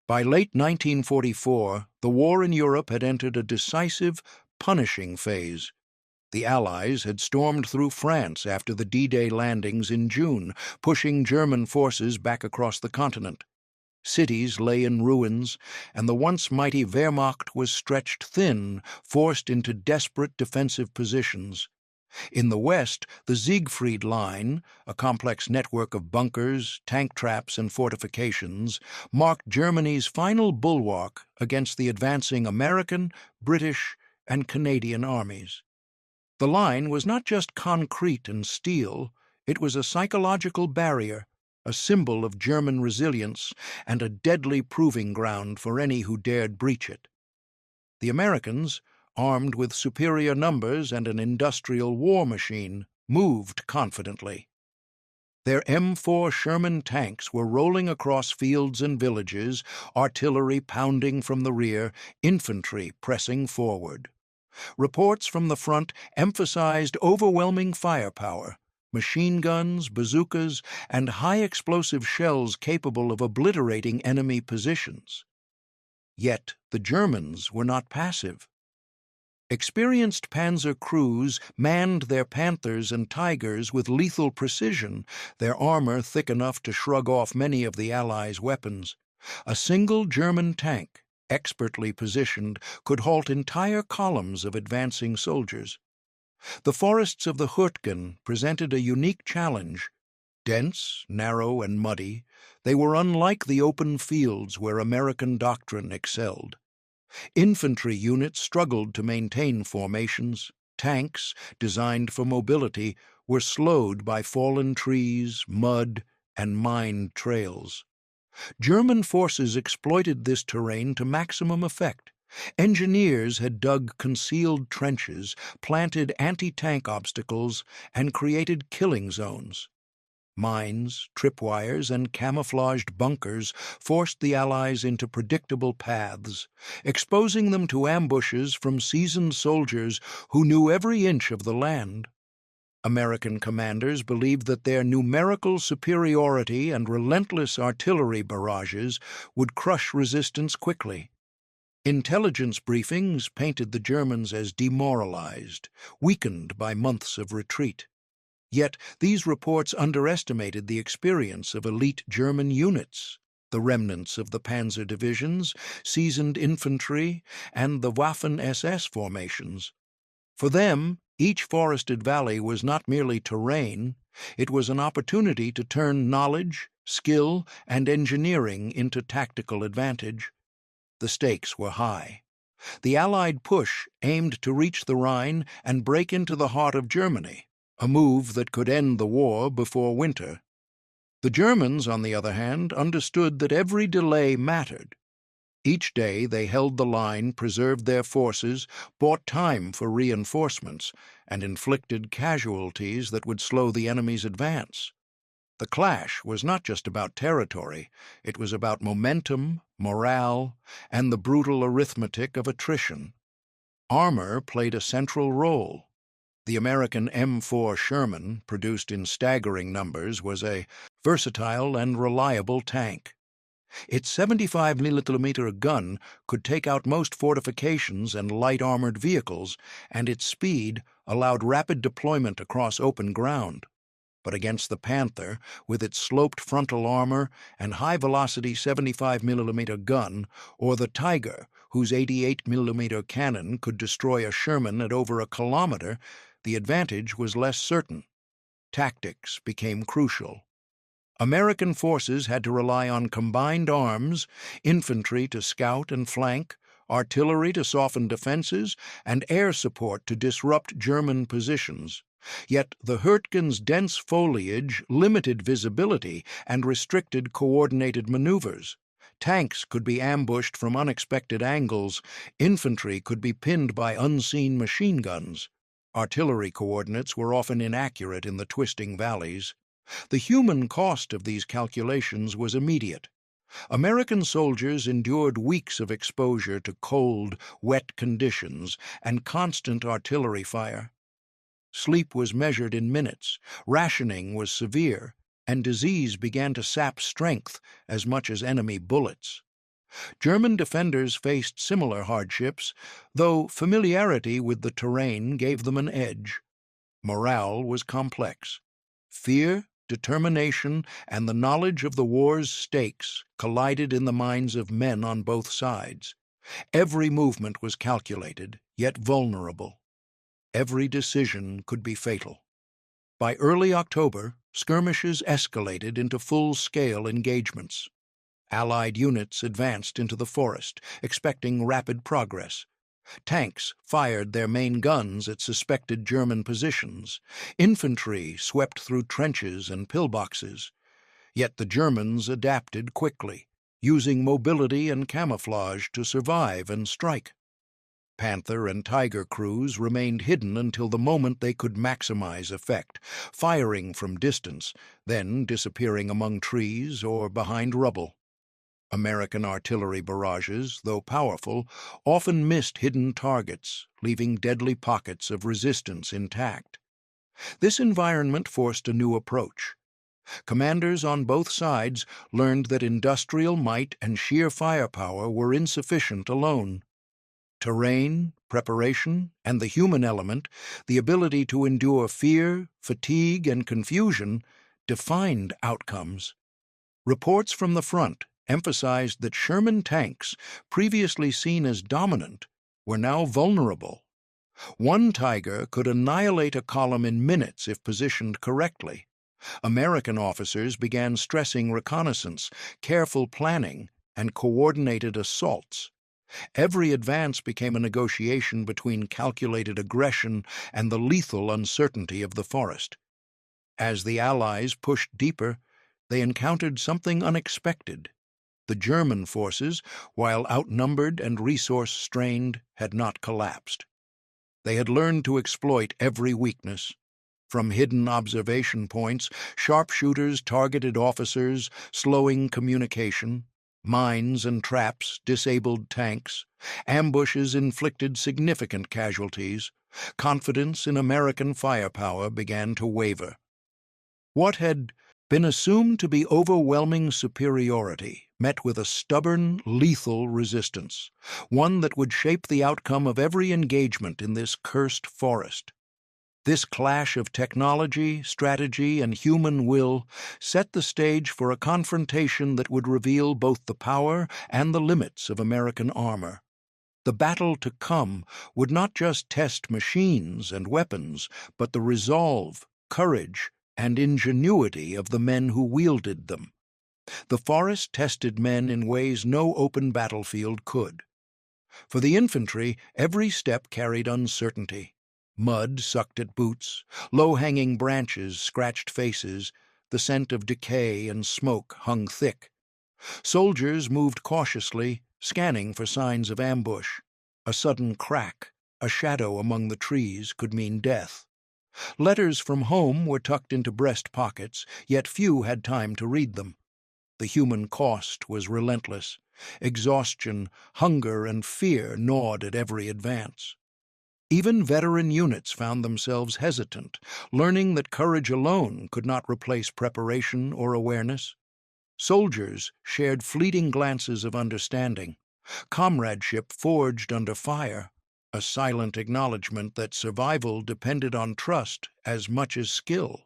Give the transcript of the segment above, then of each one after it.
By late 1944, the war in Europe had entered a decisive, punishing phase. The Allies had stormed through France after the D-Day landings in June, pushing German forces back across the continent. Cities lay in ruins, and the once mighty Wehrmacht was stretched thin, forced into desperate defensive positions. In the west, the Siegfried Line, a complex network of bunkers, tank traps, and fortifications, marked Germany's final bulwark against the advancing American, British, and Canadian armies. The line was not just concrete and steel, it was a psychological barrier, a symbol of German resilience, and a deadly proving ground for any who dared breach it. The Americans, armed with superior numbers and an industrial war machine, moved confidently. Their M4 Sherman tanks were rolling across fields and villages, artillery pounding from the rear, infantry pressing forward. Reports from the front emphasized overwhelming firepower, machine guns, bazookas, and high-explosive shells capable of obliterating enemy positions. Yet the Germans were not passive. Experienced panzer crews manned their Panthers and Tigers with lethal precision, their armor thick enough to shrug off many of the Allies' weapons. A single German tank, expertly positioned, could halt entire columns of advancing soldiers. The forests of the Hürtgen presented a unique challenge. Dense, narrow, and muddy, they were unlike the open fields where American doctrine excelled. Infantry units struggled to maintain formations. Tanks, designed for mobility, were slowed by fallen trees, mud, and mined trails. German forces exploited this terrain to maximum effect. Engineers had dug concealed trenches, planted anti-tank obstacles, and created killing zones. Mines, tripwires, and camouflaged bunkers forced the Allies into predictable paths, exposing them to ambushes from seasoned soldiers who knew every inch of the land. American commanders believed that their numerical superiority and relentless artillery barrages would crush resistance quickly. Intelligence briefings painted the Germans as demoralized, weakened by months of retreat. Yet these reports underestimated the experience of elite German units, the remnants of the panzer divisions, seasoned infantry, and the Waffen-SS formations. For them, each forested valley was not merely terrain, it was an opportunity to turn knowledge, skill, and engineering into tactical advantage. The stakes were high. The Allied push aimed to reach the Rhine and break into the heart of Germany, a move that could end the war before winter. The Germans, on the other hand, understood that every delay mattered. Each day they held the line, preserved their forces, bought time for reinforcements, and inflicted casualties that would slow the enemy's advance. The clash was not just about territory, it was about momentum, morale, and the brutal arithmetic of attrition. Armor played a central role. The American M4 Sherman, produced in staggering numbers, was a versatile and reliable tank. Its 75mm gun could take out most fortifications and light armored vehicles, and its speed allowed rapid deployment across open ground. But against the Panther, with its sloped frontal armor and high-velocity 75mm gun, or the Tiger, whose 88mm cannon could destroy a Sherman at over a kilometer, the advantage was less certain. Tactics became crucial. American forces had to rely on combined arms, infantry to scout and flank, artillery to soften defenses, and air support to disrupt German positions. Yet the Hürtgen's dense foliage limited visibility and restricted coordinated maneuvers. Tanks could be ambushed from unexpected angles, infantry could be pinned by unseen machine guns. Artillery coordinates were often inaccurate in the twisting valleys. The human cost of these calculations was immediate. American soldiers endured weeks of exposure to cold, wet conditions and constant artillery fire. Sleep was measured in minutes, rationing was severe, and disease began to sap strength as much as enemy bullets. German defenders faced similar hardships, though familiarity with the terrain gave them an edge. Morale was complex. Fear, determination, and the knowledge of the war's stakes collided in the minds of men on both sides. Every movement was calculated, yet vulnerable. Every decision could be fatal. By early October, skirmishes escalated into full-scale engagements. Allied units advanced into the forest, expecting rapid progress. Tanks fired their main guns at suspected German positions. Infantry swept through trenches and pillboxes. Yet the Germans adapted quickly, using mobility and camouflage to survive and strike. Panther and Tiger crews remained hidden until the moment they could maximize effect, firing from distance, then disappearing among trees or behind rubble. American artillery barrages, though powerful, often missed hidden targets, leaving deadly pockets of resistance intact. This environment forced a new approach. Commanders on both sides learned that industrial might and sheer firepower were insufficient alone. Terrain, preparation, and the human element, the ability to endure fear, fatigue, and confusion, defined outcomes. Reports from the front emphasized that Sherman tanks, previously seen as dominant, were now vulnerable. One Tiger could annihilate a column in minutes if positioned correctly. American officers began stressing reconnaissance, careful planning, and coordinated assaults. Every advance became a negotiation between calculated aggression and the lethal uncertainty of the forest. As the Allies pushed deeper, they encountered something unexpected. The German forces, while outnumbered and resource-strained, had not collapsed. They had learned to exploit every weakness. From hidden observation points, sharpshooters targeted officers, slowing communication. Mines and traps disabled tanks. Ambushes inflicted significant casualties. Confidence in American firepower began to waver. What had been assumed to be overwhelming superiority met with a stubborn, lethal resistance, one that would shape the outcome of every engagement in this cursed forest. This clash of technology, strategy, and human will set the stage for a confrontation that would reveal both the power and the limits of American armor. The battle to come would not just test machines and weapons, but the resolve, courage, and ingenuity of the men who wielded them. The forest tested men in ways no open battlefield could. For the infantry, every step carried uncertainty. Mud sucked at boots, low-hanging branches scratched faces, the scent of decay and smoke hung thick. Soldiers moved cautiously, scanning for signs of ambush. A sudden crack, a shadow among the trees, could mean death. Letters from home were tucked into breast pockets, yet few had time to read them. The human cost was relentless. Exhaustion, hunger, and fear gnawed at every advance. Even veteran units found themselves hesitant, learning that courage alone could not replace preparation or awareness. Soldiers shared fleeting glances of understanding. Comradeship forged under fire, a silent acknowledgement that survival depended on trust as much as skill.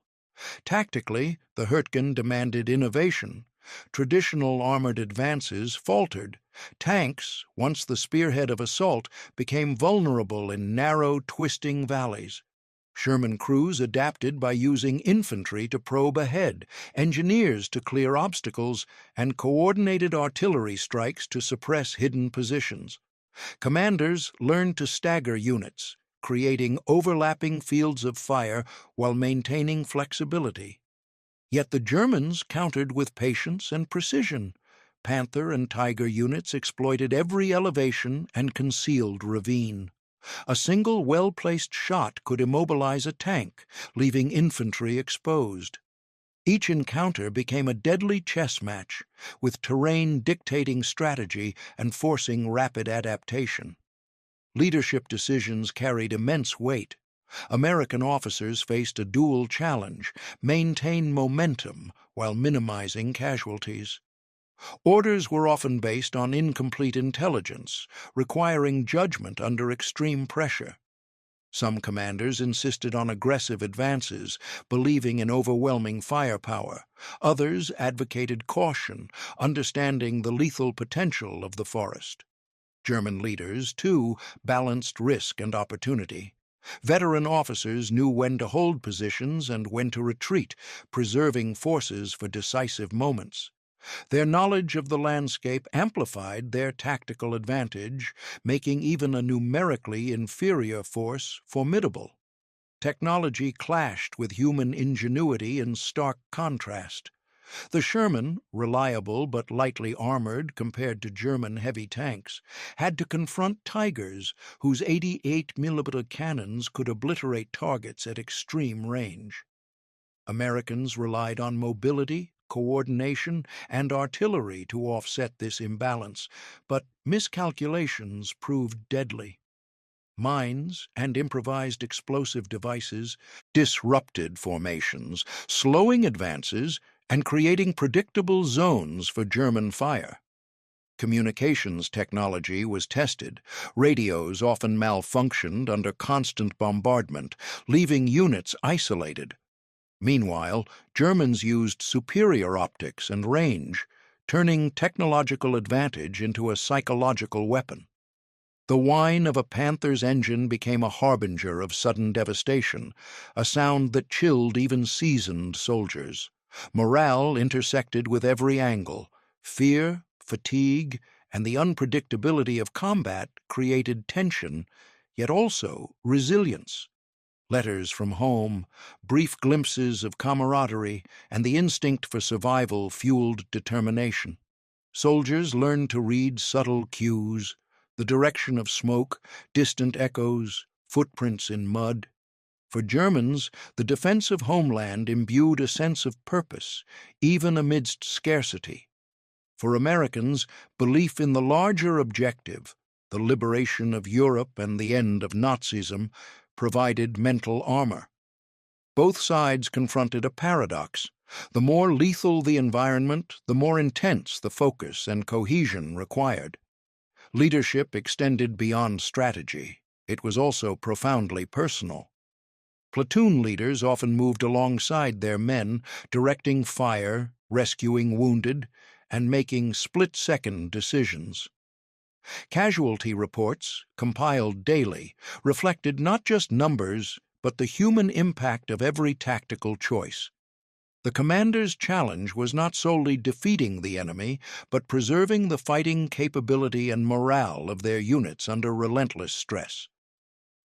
Tactically, the Hurtgen demanded innovation. Traditional armored advances faltered. Tanks, once the spearhead of assault, became vulnerable in narrow, twisting valleys. Sherman crews adapted by using infantry to probe ahead, engineers to clear obstacles, and coordinated artillery strikes to suppress hidden positions. Commanders learned to stagger units, creating overlapping fields of fire while maintaining flexibility. Yet the Germans countered with patience and precision. Panther and Tiger units exploited every elevation and concealed ravine. A single well-placed shot could immobilize a tank, leaving infantry exposed. Each encounter became a deadly chess match, with terrain dictating strategy and forcing rapid adaptation. Leadership decisions carried immense weight. American officers faced a dual challenge: maintain momentum while minimizing casualties. Orders were often based on incomplete intelligence, requiring judgment under extreme pressure. Some commanders insisted on aggressive advances, believing in overwhelming firepower. Others advocated caution, understanding the lethal potential of the forest. German leaders, too, balanced risk and opportunity. Veteran officers knew when to hold positions and when to retreat, preserving forces for decisive moments. Their knowledge of the landscape amplified their tactical advantage, making even a numerically inferior force formidable. Technology clashed with human ingenuity in stark contrast. The Sherman, reliable but lightly armored compared to German heavy tanks, had to confront Tigers whose 88mm cannons could obliterate targets at extreme range. Americans relied on mobility, coordination, and artillery to offset this imbalance, but miscalculations proved deadly. Mines and improvised explosive devices disrupted formations, slowing advances and creating predictable zones for German fire. Communications technology was tested. Radios often malfunctioned under constant bombardment, leaving units isolated. Meanwhile, Germans used superior optics and range, turning technological advantage into a psychological weapon. The whine of a Panther's engine became a harbinger of sudden devastation, a sound that chilled even seasoned soldiers. Morale intersected with every angle. Fear, fatigue, and the unpredictability of combat created tension, yet also resilience. Letters from home, brief glimpses of camaraderie, and the instinct for survival fueled determination. Soldiers learned to read subtle cues, the direction of smoke, distant echoes, footprints in mud. For Germans, the defensive homeland imbued a sense of purpose, even amidst scarcity. For Americans, belief in the larger objective, the liberation of Europe and the end of Nazism, provided mental armor. Both sides confronted a paradox. The more lethal the environment, the more intense the focus and cohesion required. Leadership extended beyond strategy. It was also profoundly personal. Platoon leaders often moved alongside their men, directing fire, rescuing wounded, and making split-second decisions. Casualty reports, compiled daily, reflected not just numbers, but the human impact of every tactical choice. The commander's challenge was not solely defeating the enemy, but preserving the fighting capability and morale of their units under relentless stress.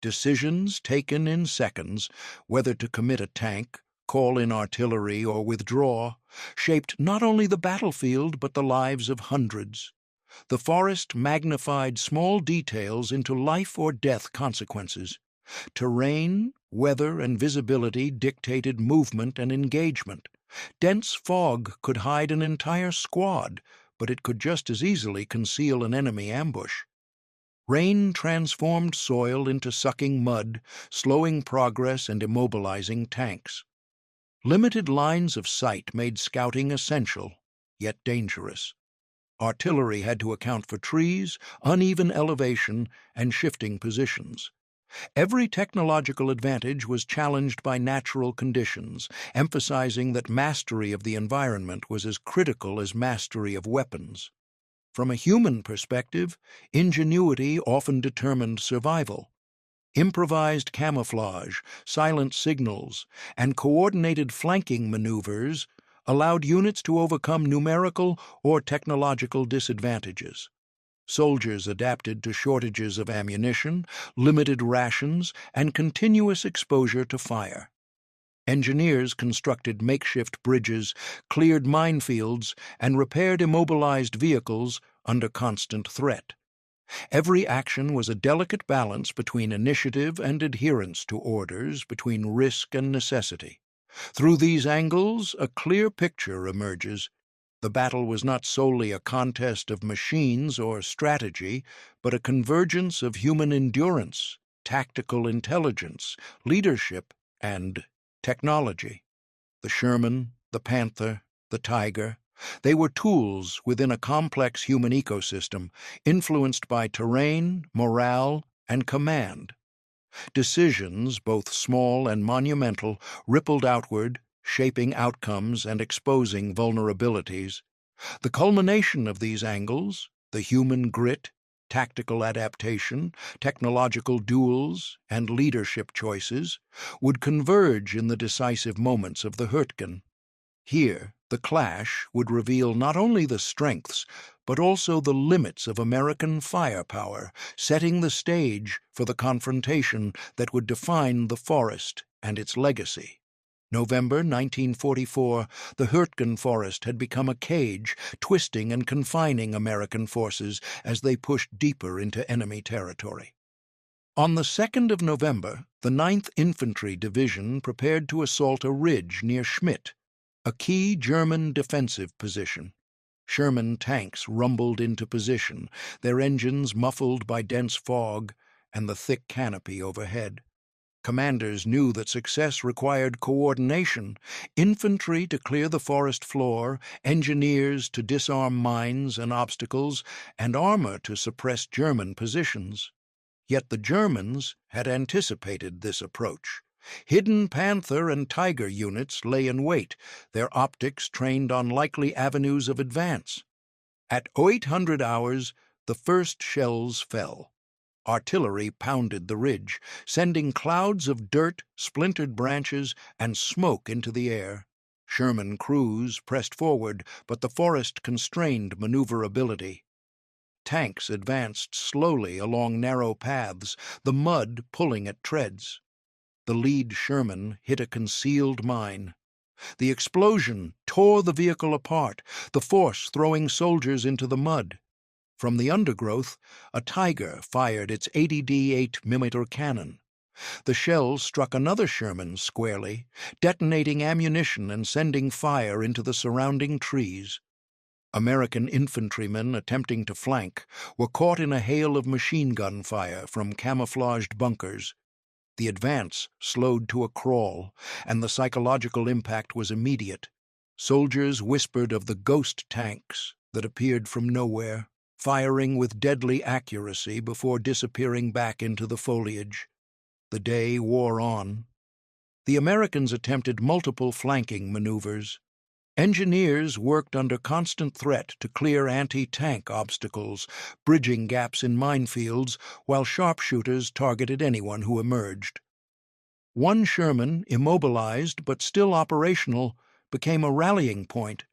Decisions taken in seconds, whether to commit a tank, call in artillery, or withdraw, shaped not only the battlefield but the lives of hundreds. The forest magnified small details into life or death consequences. Terrain, weather, and visibility dictated movement and engagement. Dense fog could hide an entire squad, but it could just as easily conceal an enemy ambush. Rain transformed soil into sucking mud, slowing progress and immobilizing tanks. Limited lines of sight made scouting essential, yet dangerous. Artillery had to account for trees, uneven elevation, and shifting positions. Every technological advantage was challenged by natural conditions, emphasizing that mastery of the environment was as critical as mastery of weapons. From a human perspective, ingenuity often determined survival. Improvised camouflage, silent signals, and coordinated flanking maneuvers allowed units to overcome numerical or technological disadvantages. Soldiers adapted to shortages of ammunition, limited rations, and continuous exposure to fire. Engineers constructed makeshift bridges, cleared minefields, and repaired immobilized vehicles under constant threat. Every action was a delicate balance between initiative and adherence to orders, between risk and necessity. Through these angles, a clear picture emerges. The battle was not solely a contest of machines or strategy, but a convergence of human endurance, tactical intelligence, leadership, and technology. The Sherman, the Panther, the Tiger, They were tools within a complex human ecosystem, influenced by terrain, morale, and command. Decisions, both small and monumental, rippled outward, shaping outcomes and exposing vulnerabilities. The culmination of these angles, the human grit, tactical adaptation, technological duels, and leadership choices, would converge in the decisive moments of the Hurtgen. Here, the clash would reveal not only the strengths, but also the limits of American firepower, setting the stage for the confrontation that would define the forest and its legacy. November 1944, the Hurtgen Forest had become a cage, twisting and confining American forces as they pushed deeper into enemy territory. On the 2nd of November, the 9th Infantry Division prepared to assault a ridge near Schmidt, a key German defensive position. Sherman tanks rumbled into position, their engines muffled by dense fog and the thick canopy overhead. Commanders knew that success required coordination, infantry to clear the forest floor, engineers to disarm mines and obstacles, and armor to suppress German positions. Yet the Germans had anticipated this approach. Hidden Panther and Tiger units lay in wait, their optics trained on likely avenues of advance. At 0800 hours, the first shells fell. Artillery pounded the ridge, sending clouds of dirt, splintered branches, and smoke into the air. Sherman crews pressed forward, but the forest constrained maneuverability. Tanks advanced slowly along narrow paths, the mud pulling at treads. The lead Sherman hit a concealed mine. The explosion tore the vehicle apart, the force throwing soldiers into the mud. From the undergrowth, a Tiger fired its 80D 8mm cannon. The shells struck another Sherman squarely, detonating ammunition and sending fire into the surrounding trees. American infantrymen attempting to flank were caught in a hail of machine gun fire from camouflaged bunkers. The advance slowed to a crawl, and the psychological impact was immediate. Soldiers whispered of the ghost tanks that appeared from nowhere, firing with deadly accuracy before disappearing back into the foliage. The day wore on. The Americans attempted multiple flanking maneuvers. Engineers worked under constant threat to clear anti-tank obstacles, bridging gaps in minefields, while sharpshooters targeted anyone who emerged. One Sherman, immobilized but still operational, became a rallying point.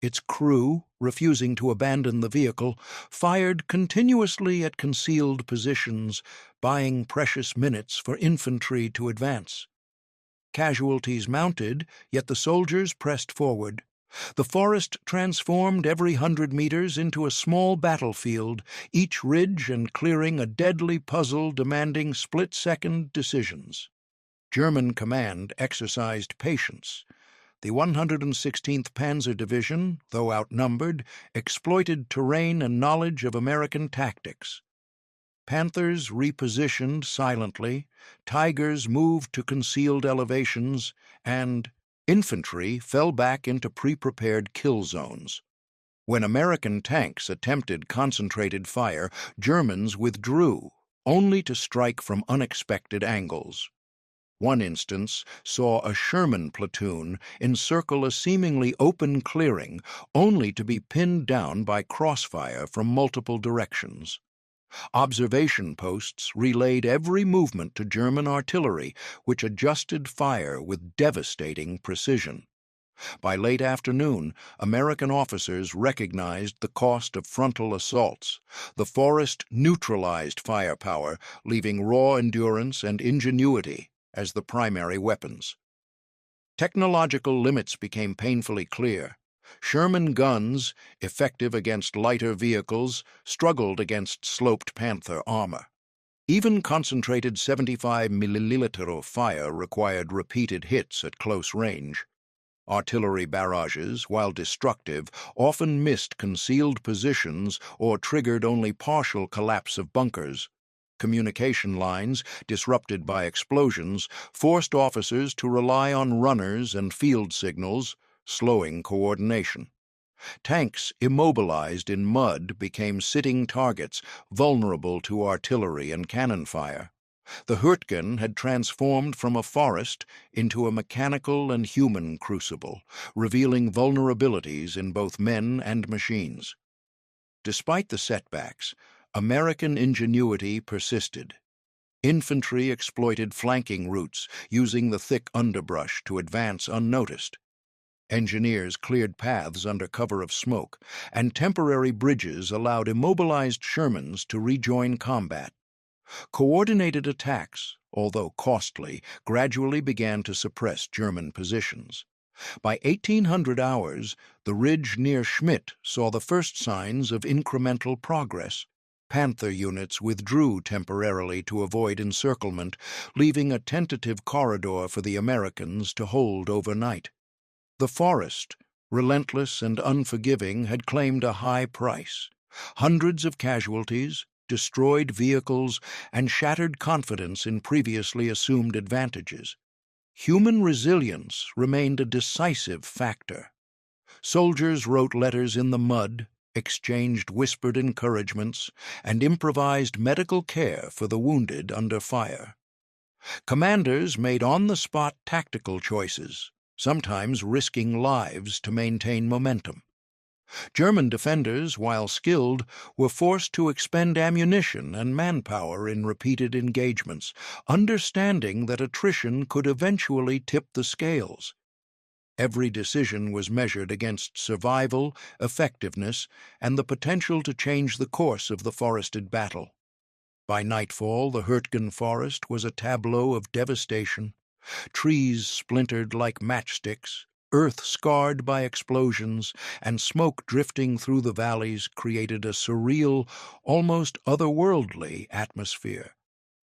Its crew, refusing to abandon the vehicle, fired continuously at concealed positions, buying precious minutes for infantry to advance. Casualties mounted, yet the soldiers pressed forward. The forest transformed every 100 meters into a small battlefield, each ridge and clearing a deadly puzzle demanding split-second decisions. German command exercised patience. The 116th Panzer Division, though outnumbered, exploited terrain and knowledge of American tactics. Panthers repositioned silently, Tigers moved to concealed elevations, and infantry fell back into pre-prepared kill zones. When American tanks attempted concentrated fire, Germans withdrew, only to strike from unexpected angles. One instance saw a Sherman platoon encircle a seemingly open clearing, only to be pinned down by crossfire from multiple directions. Observation posts relayed every movement to German artillery, which adjusted fire with devastating precision. By late afternoon, American officers recognized the cost of frontal assaults. The forest neutralized firepower, leaving raw endurance and ingenuity as the primary weapons. Technological limits became painfully clear. Sherman guns, effective against lighter vehicles, struggled against sloped Panther armor. Even concentrated 75mm fire required repeated hits at close range. Artillery barrages, while destructive, often missed concealed positions or triggered only partial collapse of bunkers. Communication lines, disrupted by explosions, forced officers to rely on runners and field signals, slowing coordination. Tanks immobilized in mud became sitting targets, vulnerable to artillery and cannon fire. The Hurtgen had transformed from a forest into a mechanical and human crucible, revealing vulnerabilities in both men and machines. Despite the setbacks, American ingenuity persisted. Infantry exploited flanking routes, using the thick underbrush to advance unnoticed. Engineers cleared paths under cover of smoke, and temporary bridges allowed immobilized Shermans to rejoin combat. Coordinated attacks, although costly, gradually began to suppress German positions. By 1800 hours, the ridge near Schmidt saw the first signs of incremental progress. Panther units withdrew temporarily to avoid encirclement, leaving a tentative corridor for the Americans to hold overnight. The forest, relentless and unforgiving, had claimed a high price. Hundreds of casualties, destroyed vehicles, and shattered confidence in previously assumed advantages. Human resilience remained a decisive factor. Soldiers wrote letters in the mud, exchanged whispered encouragements, and improvised medical care for the wounded under fire. Commanders made on-the-spot tactical choices, sometimes risking lives to maintain momentum. German defenders, while skilled, were forced to expend ammunition and manpower in repeated engagements, understanding that attrition could eventually tip the scales. Every decision was measured against survival, effectiveness, and the potential to change the course of the forested battle. By nightfall, the Hurtgen forest was a tableau of devastation. Trees splintered like matchsticks, earth scarred by explosions, and smoke drifting through the valleys created a surreal, almost otherworldly atmosphere.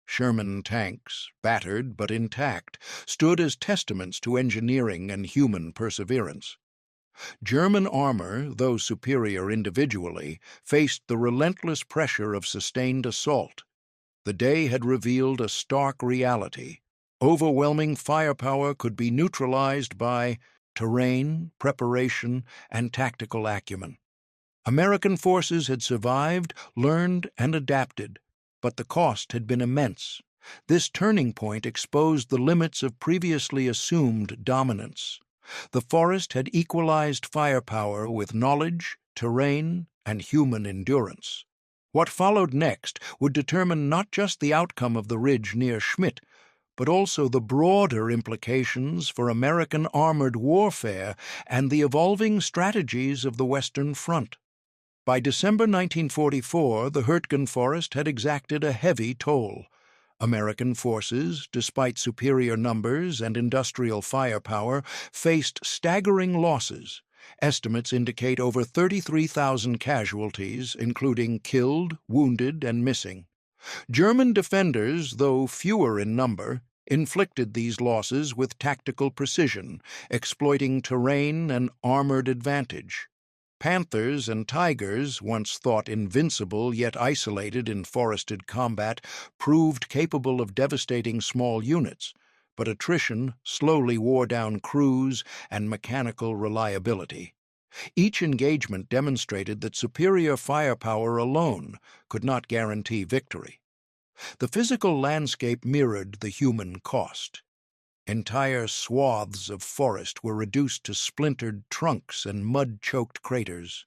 Sherman tanks, battered but intact, stood as testaments to engineering and human perseverance. German armor, though superior individually, faced the relentless pressure of sustained assault. The day had revealed a stark reality. Overwhelming firepower could be neutralized by terrain, preparation, and tactical acumen. American forces had survived, learned, and adapted, but the cost had been immense. This turning point exposed the limits of previously assumed dominance. The forest had equalized firepower with knowledge, terrain, and human endurance. What followed next would determine not just the outcome of the ridge near Schmidt, but also the broader implications for American armored warfare and the evolving strategies of the Western Front. By December 1944, the Hurtgen Forest had exacted a heavy toll. American forces, despite superior numbers and industrial firepower, faced staggering losses. Estimates indicate over 33,000 casualties, including killed, wounded, and missing. German defenders, though fewer in number, inflicted these losses with tactical precision, exploiting terrain and armored advantage. Panthers and tigers, once thought invincible yet isolated in forested combat, proved capable of devastating small units, but attrition slowly wore down crews and mechanical reliability. Each engagement demonstrated that superior firepower alone could not guarantee victory. The physical landscape mirrored the human cost. Entire swaths of forest were reduced to splintered trunks and mud-choked craters.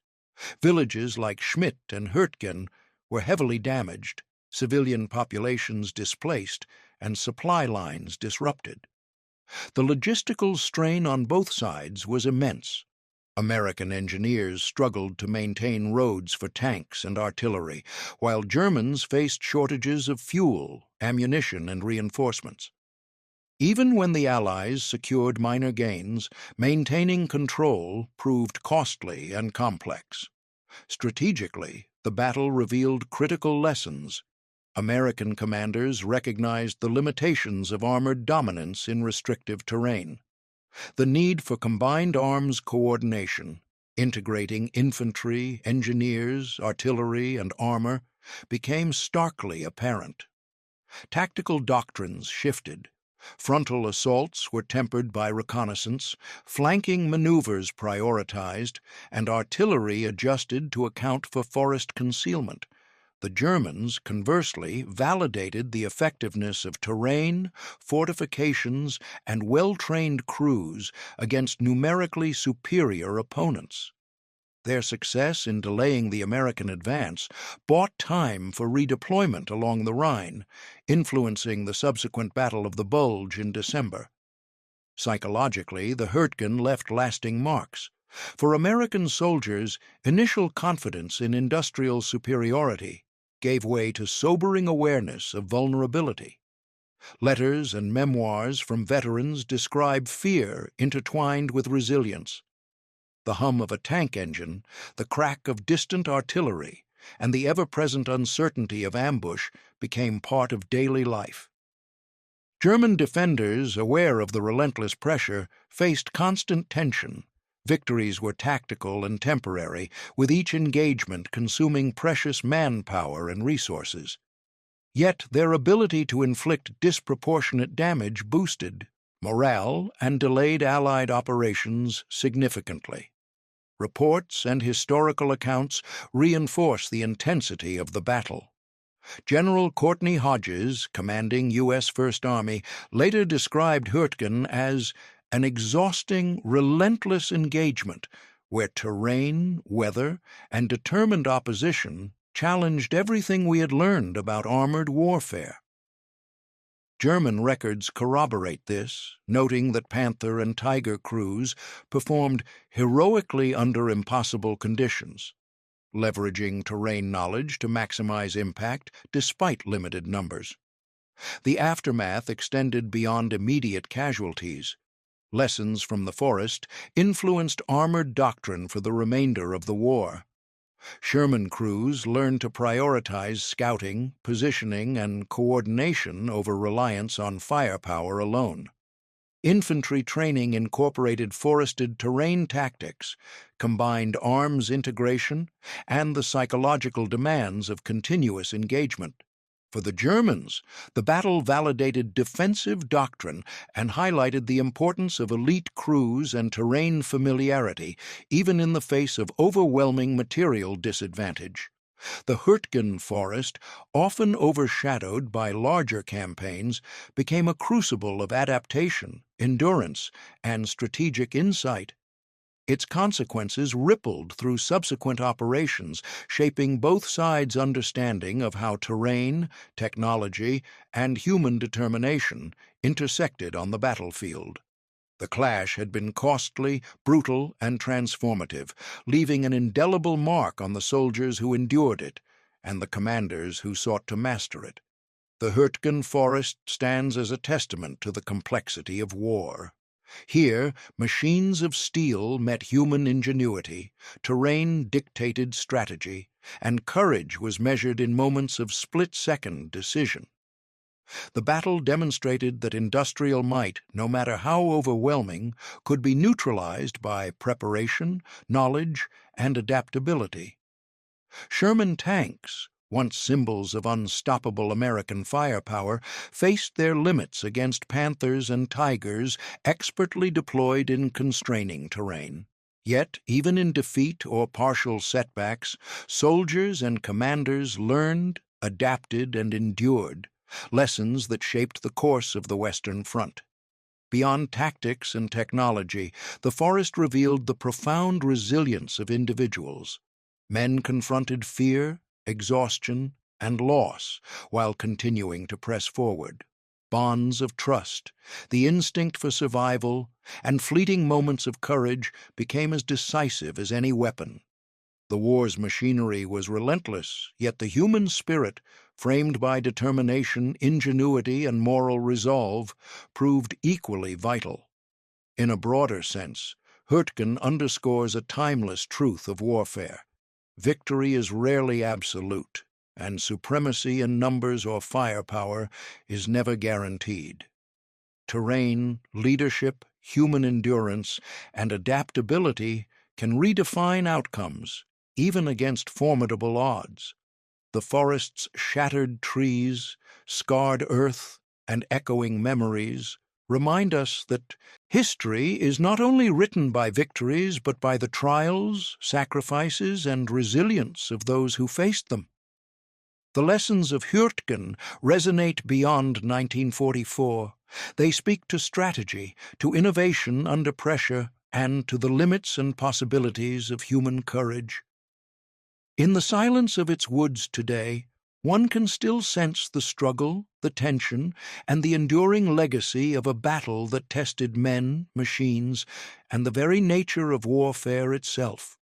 Villages like Schmidt and Hurtgen were heavily damaged, civilian populations displaced, and supply lines disrupted. The logistical strain on both sides was immense. American engineers struggled to maintain roads for tanks and artillery, while Germans faced shortages of fuel, ammunition, and reinforcements. Even when the Allies secured minor gains, maintaining control proved costly and complex. Strategically, the battle revealed critical lessons. American commanders recognized the limitations of armored dominance in restrictive terrain. The need for combined arms coordination, integrating infantry, engineers, artillery, and armor, became starkly apparent. Tactical doctrines shifted. Frontal assaults were tempered by reconnaissance, flanking maneuvers prioritized, and artillery adjusted to account for forest concealment. The Germans, conversely, validated the effectiveness of terrain, fortifications, and well-trained crews against numerically superior opponents. Their success in delaying the American advance bought time for redeployment along the Rhine, influencing the subsequent Battle of the Bulge in December. Psychologically, the Hurtgen left lasting marks. For American soldiers, initial confidence in industrial superiority gave way to sobering awareness of vulnerability. Letters and memoirs from veterans describe fear intertwined with resilience. The hum of a tank engine, the crack of distant artillery, and the ever-present uncertainty of ambush became part of daily life. German defenders, aware of the relentless pressure, faced constant tension. Victories were tactical and temporary, with each engagement consuming precious manpower and resources. Yet their ability to inflict disproportionate damage boosted morale and delayed Allied operations significantly. Reports and historical accounts reinforce the intensity of the battle. General Courtney Hodges, commanding U.S. First Army, later described Hurtgen as an exhausting, relentless engagement where terrain, weather, and determined opposition challenged everything we had learned about armored warfare. German records corroborate this, noting that Panther and Tiger crews performed heroically under impossible conditions, leveraging terrain knowledge to maximize impact despite limited numbers. The aftermath extended beyond immediate casualties. Lessons from the forest influenced armored doctrine for the remainder of the war. Sherman crews learned to prioritize scouting, positioning, and coordination over reliance on firepower alone. Infantry training incorporated forested terrain tactics, combined arms integration, and the psychological demands of continuous engagement. For the Germans, the battle validated defensive doctrine and highlighted the importance of elite crews and terrain familiarity, even in the face of overwhelming material disadvantage. The Hurtgen Forest, often overshadowed by larger campaigns, became a crucible of adaptation, endurance, and strategic insight. Its consequences rippled through subsequent operations, shaping both sides' understanding of how terrain, technology, and human determination intersected on the battlefield. The clash had been costly, brutal, and transformative, leaving an indelible mark on the soldiers who endured it and the commanders who sought to master it. The Hurtgen Forest stands as a testament to the complexity of war. Here, machines of steel met human ingenuity, terrain dictated strategy, and courage was measured in moments of split-second decision. The battle demonstrated that industrial might, no matter how overwhelming, could be neutralized by preparation, knowledge, and adaptability. Sherman tanks, once symbols of unstoppable American firepower, faced their limits against Panthers and Tigers expertly deployed in constraining terrain. Yet, even in defeat or partial setbacks, soldiers and commanders learned, adapted, and endured, lessons that shaped the course of the Western Front. Beyond tactics and technology, the forest revealed the profound resilience of individuals. Men confronted fear, exhaustion, and loss while continuing to press forward. Bonds of trust, the instinct for survival, and fleeting moments of courage became as decisive as any weapon. The war's machinery was relentless, yet the human spirit, framed by determination, ingenuity, and moral resolve, proved equally vital. In a broader sense, Hurtgen underscores a timeless truth of warfare. Victory is rarely absolute, and supremacy in numbers or firepower is never guaranteed. Terrain, leadership, human endurance, and adaptability can redefine outcomes, even against formidable odds. The forest's shattered trees, scarred earth, and echoing memories remind us that history is not only written by victories but by the trials, sacrifices, and resilience of those who faced them. The lessons of Hürtgen resonate beyond 1944. They speak to strategy, to innovation under pressure, and to the limits and possibilities of human courage. In the silence of its woods today, one can still sense the struggle, the tension, and the enduring legacy of a battle that tested men, machines, and the very nature of warfare itself.